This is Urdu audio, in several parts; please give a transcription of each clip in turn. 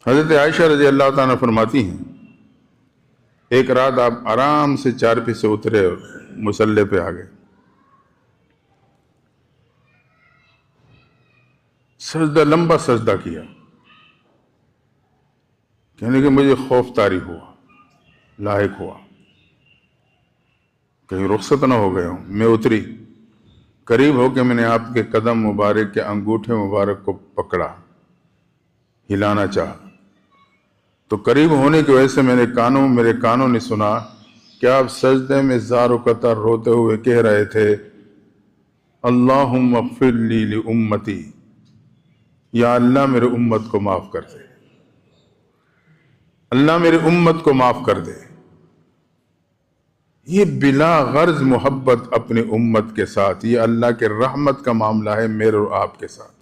حضرت عائشہ رضی اللہ تعالیٰ فرماتی ہیں ایک رات آپ آرام سے چارپی سے اترے اور مصلی پہ آ گئے، سجدہ لمبا سجدہ کیا، کہنے کہ مجھے خوف طاری ہوا، لاحق ہوا، کہیں رخصت نہ ہو گئے ہوں۔ میں اتری، قریب ہو کے میں نے آپ کے قدم مبارک کے انگوٹھے مبارک کو پکڑا، ہلانا چاہا تو قریب ہونے کی وجہ سے میرے کانوں نے سنا کہ آپ سجدے میں زار و قطر روتے ہوئے کہہ رہے تھے اللہم اغفر لی لامتی، یا اللہ میرے امت کو معاف کر دے، اللہ میرے امت کو معاف کر دے۔ یہ بلا غرض محبت اپنی امت کے ساتھ، یہ اللہ کے رحمت کا معاملہ ہے میرے اور آپ کے ساتھ۔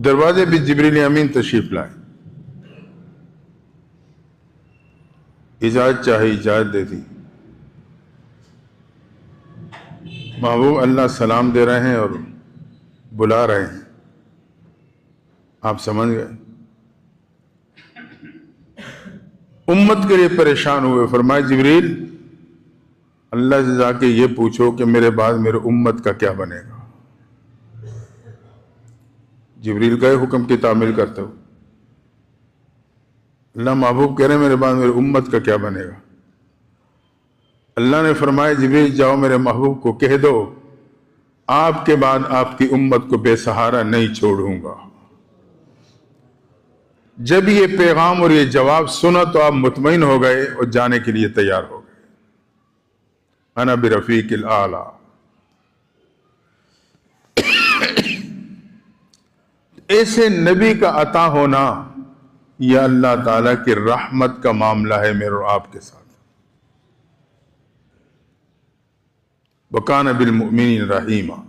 دروازے پہ جبریل امین تشریف لائے، اجازت چاہی، اجازت دے دی۔ محبوب اللہ سلام دے رہے ہیں اور بلا رہے ہیں، آپ سمجھ گئے۔ امت کے لیے پریشان ہوئے، فرمائے جبریل اللہ سے جا کے یہ پوچھو کہ میرے بعد میرے امت کا کیا بنے گا۔ جبریل کا حکم کی تعمیل کرتے ہو، اللہ محبوب کہہ رہے ہیں میرے بعد میرے امت کا کیا بنے گا۔ اللہ نے فرمایا جبریل جاؤ میرے محبوب کو کہہ دو آپ کے بعد آپ کی امت کو بے سہارا نہیں چھوڑوں گا۔ جب یہ پیغام اور یہ جواب سنا تو آپ مطمئن ہو گئے اور جانے کے لیے تیار ہو گئے۔ انا برفیق الاعلی۔ ایسے نبی کا عطا ہونا یہ اللہ تعالیٰ کی رحمت کا معاملہ ہے میرے اور آپ کے ساتھ۔ وَكَانَ بِالْمُؤْمِنِينَ رَحِيمًا،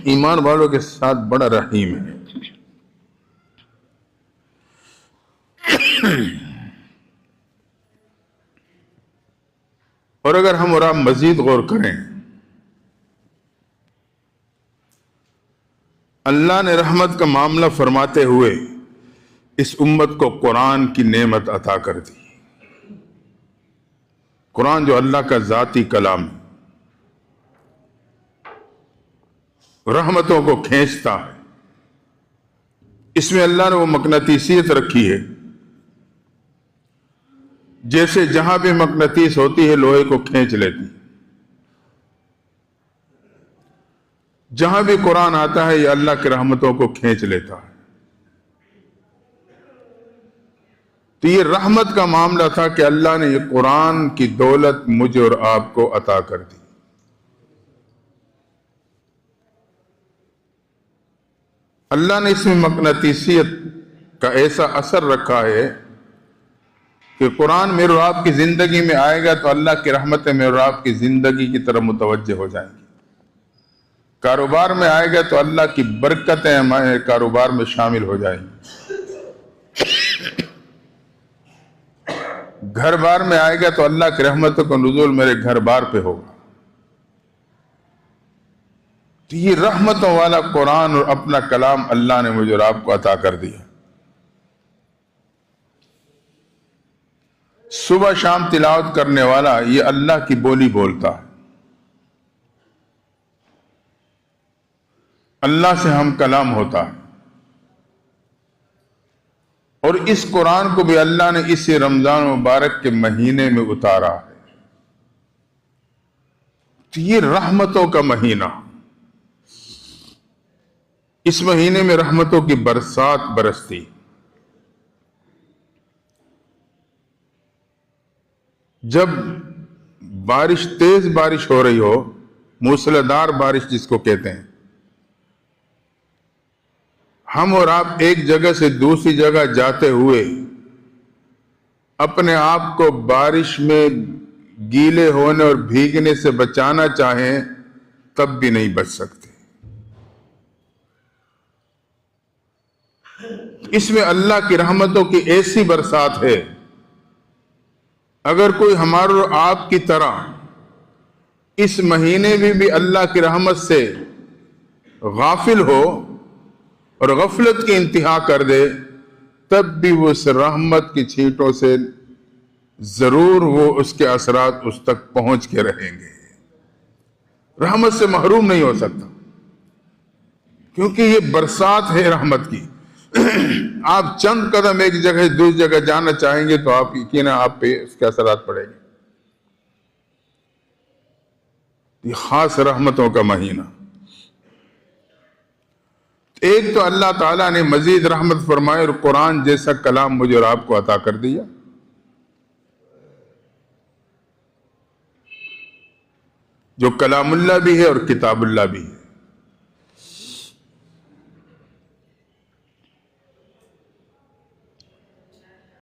ایمان والوں کے ساتھ بڑا رحیم ہے۔ اور اگر ہم اور آپ مزید غور کریں، اللہ نے رحمت کا معاملہ فرماتے ہوئے اس امت کو قرآن کی نعمت عطا کر دی۔ قرآن جو اللہ کا ذاتی کلام ہے، رحمتوں کو کھینچتا ہے، اس میں اللہ نے وہ مقناطیسیت رکھی ہے، جیسے جہاں بھی مقناطیس ہوتی ہے لوہے کو کھینچ لیتی۔ جہاں بھی قرآن آتا ہے یہ اللہ کی رحمتوں کو کھینچ لیتا ہے۔ تو یہ رحمت کا معاملہ تھا کہ اللہ نے یہ قرآن کی دولت مجھے اور آپ کو عطا کر دی۔ اللہ نے اس میں مقناطیسیت کا ایسا اثر رکھا ہے کہ قرآن میرے اور آپ کی زندگی میں آئے گا تو اللہ کی رحمتیں میرے اور آپ کی زندگی کی طرف متوجہ ہو جائیں گی۔ کاروبار میں آئے گا تو اللہ کی برکتیں ہمارے کاروبار میں شامل ہو جائیں گی۔ گھر بار میں آئے گا تو اللہ کی رحمتوں کا نزول میرے گھر بار پہ ہوگا۔ تو یہ رحمتوں والا قرآن اور اپنا کلام اللہ نے مجھے اور آپ کو عطا کر دیا۔ صبح شام تلاوت کرنے والا یہ اللہ کی بولی بولتا ہے، اللہ سے ہم کلام ہوتا ہے، اور اس قرآن کو بھی اللہ نے اسی رمضان مبارک کے مہینے میں اتارا ہے۔ تو یہ رحمتوں کا مہینہ، اس مہینے میں رحمتوں کی برسات برستی۔ جب بارش، تیز بارش ہو رہی ہو، موسلادھار بارش جس کو کہتے ہیں، ہم اور آپ ایک جگہ سے دوسری جگہ جاتے ہوئے اپنے آپ کو بارش میں گیلے ہونے اور بھیگنے سے بچانا چاہیں تب بھی نہیں بچ سکتے۔ اس میں اللہ کی رحمتوں کی ایسی برسات ہے اگر کوئی ہمارے اور آپ کی طرح اس مہینے میں بھی اللہ کی رحمت سے غافل ہو اور غفلت کی انتہا کر دے، تب بھی وہ اس رحمت کی چھینٹوں سے ضرور وہ اس کے اثرات اس تک پہنچ کے رہیں گے، رحمت سے محروم نہیں ہو سکتا، کیونکہ یہ برسات ہے رحمت کی۔ آپ چند قدم ایک جگہ سے دوسری جگہ جانا چاہیں گے تو آپ یقیناً آپ پہ اس کے اثرات پڑیں گے۔ یہ خاص رحمتوں کا مہینہ۔ ایک تو اللہ تعالیٰ نے مزید رحمت فرمائے اور قرآن جیسا کلام مجھے اور آپ کو عطا کر دیا، جو کلام اللہ بھی ہے اور کتاب اللہ بھی ہے۔